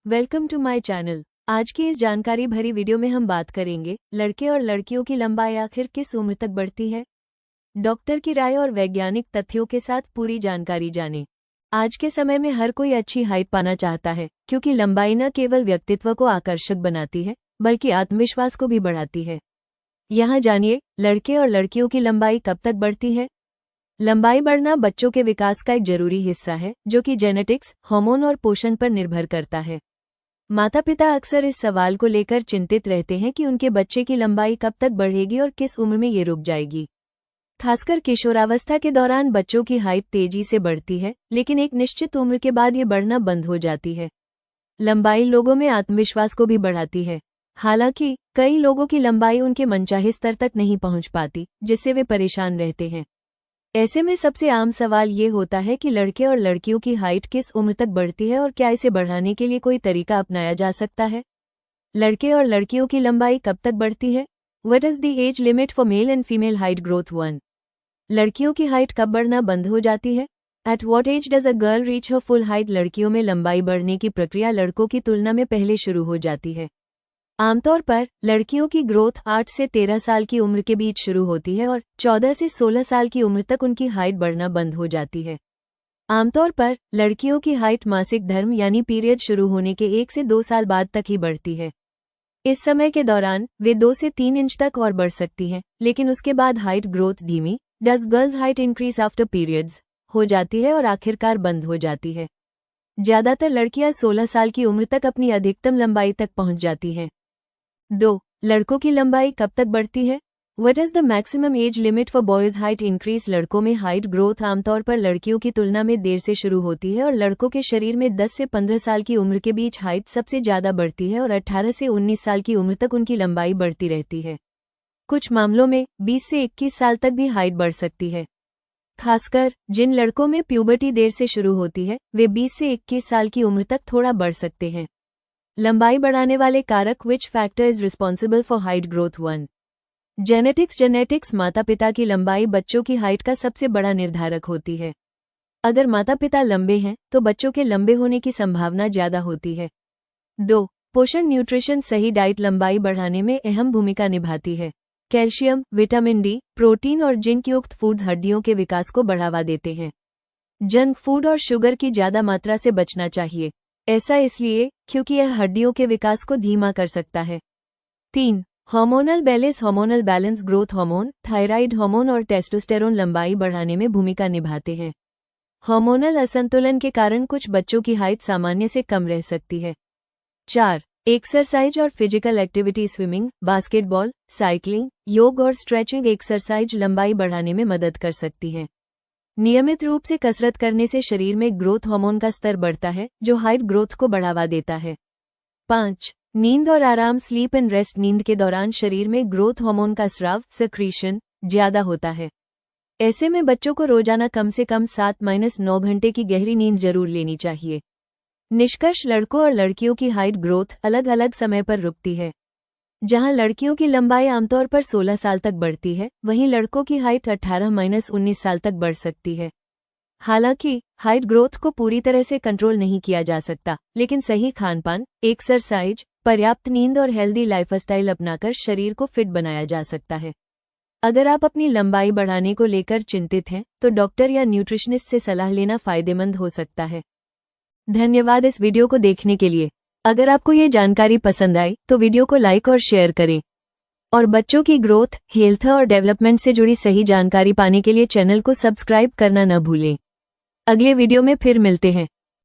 Welcome to my channel. आज की इस जानकारी भरी वीडियो में हम बात करेंगे लड़के और लड़कियों की लंबाई आखिर किस उम्र तक बढ़ती है। डॉक्टर की राय और वैज्ञानिक तथ्यों के साथ पूरी जानकारी जानें। आज के समय में हर कोई अच्छी हाइट पाना चाहता है, क्योंकि लंबाई न केवल व्यक्तित्व को आकर्षक बनाती है बल्कि आत्मविश्वास को भी बढ़ाती है। यहाँ जानिए लड़के और लड़कियों की लंबाई कब तक बढ़ती है। लंबाई बढ़ना बच्चों के विकास का एक जरूरी हिस्सा है, जो कि जेनेटिक्स, हार्मोन और पोषण पर निर्भर करता है। माता पिता अक्सर इस सवाल को लेकर चिंतित रहते हैं कि उनके बच्चे की लंबाई कब तक बढ़ेगी और किस उम्र में ये रुक जाएगी। खासकर किशोरावस्था के दौरान बच्चों की हाइट तेजी से बढ़ती है, लेकिन एक निश्चित उम्र के बाद ये बढ़ना बंद हो जाती है। लंबाई लोगों में आत्मविश्वास को भी बढ़ाती है। हालांकि कई लोगों की लंबाई उनके मनचाहे स्तर तक नहीं पहुंच पाती, जिससे वे परेशान रहते हैं। ऐसे में सबसे आम सवाल ये होता है कि लड़के और लड़कियों की हाइट किस उम्र तक बढ़ती है और क्या इसे बढ़ाने के लिए कोई तरीका अपनाया जा सकता है। लड़के और लड़कियों की लंबाई कब तक बढ़ती है। What is the age limit for male and female height growth. 1. लड़कियों की हाइट कब बढ़ना बंद हो जाती है। At what age does a girl reach her full height. लड़कियों में लंबाई बढ़ने की प्रक्रिया लड़कों की तुलना में पहले शुरू हो जाती है। आमतौर पर लड़कियों की ग्रोथ 8 से 13 साल की उम्र के बीच शुरू होती है और 14 से 16 साल की उम्र तक उनकी हाइट बढ़ना बंद हो जाती है। आमतौर पर लड़कियों की हाइट मासिक धर्म यानी पीरियड शुरू होने के 1 से 2 साल बाद तक ही बढ़ती है। इस समय के दौरान वे 2 से 3 इंच तक और बढ़ सकती हैं, लेकिन उसके बाद हाइट ग्रोथ धीमी does girls height increase after periods हो जाती है और आखिरकार बंद हो जाती है। ज्यादातर लड़कियां 16 साल की उम्र तक अपनी अधिकतम लंबाई तक पहुंच जाती हैं। 2. लड़कों की लंबाई कब तक बढ़ती है। What is the maximum age limit for boys height increase. लड़कों में हाइट ग्रोथ आमतौर पर लड़कियों की तुलना में देर से शुरू होती है और लड़कों के शरीर में 10 से 15 साल की उम्र के बीच हाइट सबसे ज्यादा बढ़ती है और 18 से 19 साल की उम्र तक उनकी लंबाई बढ़ती रहती है। कुछ मामलों में 20 से 21 साल तक भी हाइट बढ़ सकती है। खासकर जिन लड़कों में प्यूबर्टी देर से शुरू होती है, वे 20 से 21 साल की उम्र तक थोड़ा बढ़ सकते हैं। लंबाई बढ़ाने वाले कारक which factor is responsible for height growth. 1. Genetics माता पिता की लंबाई बच्चों की हाइट का सबसे बड़ा निर्धारक होती है। अगर माता पिता लंबे हैं तो बच्चों के लंबे होने की संभावना ज्यादा होती है। 2. पोषण न्यूट्रिशन सही डाइट लंबाई बढ़ाने में अहम भूमिका निभाती है। कैल्शियम, विटामिन डी, प्रोटीन और जिंक युक्त फूड्स हड्डियों के विकास को बढ़ावा देते हैं। जंक फूड और शुगर की ज्यादा मात्रा से बचना चाहिए। ऐसा इसलिए क्योंकि यह हड्डियों के विकास को धीमा कर सकता है। 3. Hormonal balance growth hormone, thyroid hormone और टेस्टोस्टेरोन लंबाई बढ़ाने में भूमिका निभाते हैं। हार्मोनल असंतुलन के कारण कुछ बच्चों की हाइट सामान्य से कम रह सकती है। 4. एक्सरसाइज और physical activity swimming, basketball, cycling, योग और स्ट्रेचिंग एक्सरसाइज लंबाई बढ़ाने में मदद कर सकती है। नियमित रूप से कसरत करने से शरीर में ग्रोथ हार्मोन का स्तर बढ़ता है, जो हाइट ग्रोथ को बढ़ावा देता है। 5. नींद और आराम स्लीप एंड रेस्ट। नींद के दौरान शरीर में ग्रोथ हार्मोन का स्राव सेक्रीशन ज्यादा होता है। ऐसे में बच्चों को रोजाना कम से कम 7-9 घंटे की गहरी नींद जरूर लेनी चाहिए। निष्कर्ष लड़कों और लड़कियों की हाइट ग्रोथ अलग अलग समय पर रुकती है। जहां लड़कियों की लंबाई आमतौर पर 16 साल तक बढ़ती है, वहीं लड़कों की हाइट 18-19 साल तक बढ़ सकती है। हालांकि हाइट ग्रोथ को पूरी तरह से कंट्रोल नहीं किया जा सकता, लेकिन सही खानपान, एक्सरसाइज, पर्याप्त नींद और हेल्दी लाइफस्टाइल अपनाकर शरीर को फिट बनाया जा सकता है। अगर आप अपनी लंबाई बढ़ाने को लेकर चिंतित हैं, तो डॉक्टर या न्यूट्रिशनिस्ट से सलाह लेना फायदेमंद हो सकता है। धन्यवाद इस वीडियो को देखने के लिए। अगर आपको ये जानकारी पसंद आई तो वीडियो को लाइक और शेयर करें, और बच्चों की ग्रोथ, हेल्थ और डेवलपमेंट से जुड़ी सही जानकारी पाने के लिए चैनल को सब्सक्राइब करना न भूलें। अगले वीडियो में फिर मिलते हैं।